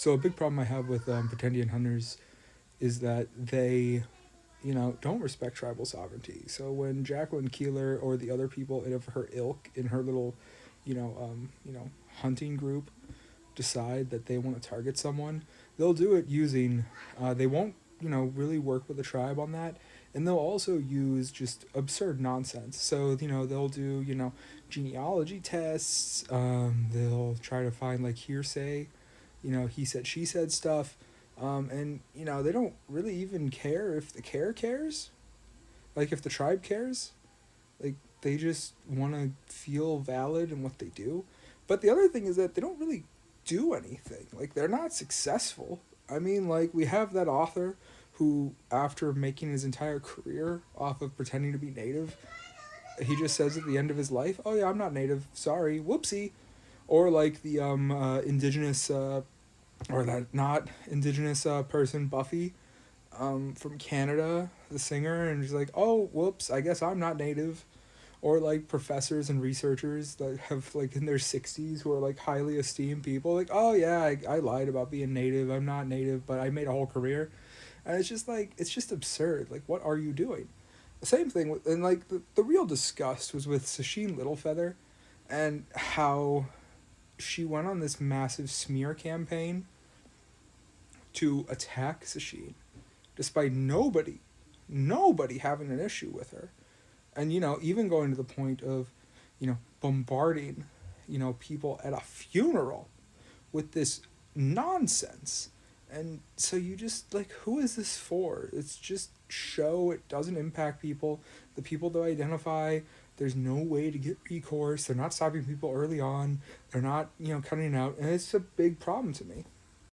So a big problem I have with pretendian hunters is that they, don't respect tribal sovereignty. So when Jacqueline Keeler or the other people of her ilk in her little, hunting group decide that they want to target someone, they'll do it using, they won't, really work with the tribe on that. And they'll also use just absurd nonsense. So, they'll do, genealogy tests. They'll try to find like hearsay, he said, she said stuff. And, they don't really even care if the care cares. Like, if the tribe cares. Like, they just want to feel valid in what they do. But the other thing is that they don't really do anything. Like, they're not successful. I mean, like, we have that author who, after making his entire career off of pretending to be native, he just says at the end of his life, "Oh yeah, I'm not native. Sorry, whoopsie." Or like the indigenous or that not indigenous person Buffy from Canada, the singer, and she's like, "Oh, whoops, I guess I'm not native." Or like professors and researchers that have like in their 60s who are like highly esteemed people, like, "Oh yeah, I lied about being native. I'm not native, but I made a whole career." And it's just like, it's just absurd. Like, what are you doing? The same thing with, and like the real disgust was with Sasheen Littlefeather, and how she went on this massive smear campaign to attack Sasheen, despite nobody having an issue with her. And, even going to the point of, bombarding, people at a funeral with this nonsense. And so you just, like, who is this for? It's just show. It doesn't impact people. The people that identify, there's no way to get recourse. They're not stopping people early on. They're not, cutting it out. And it's a big problem to me.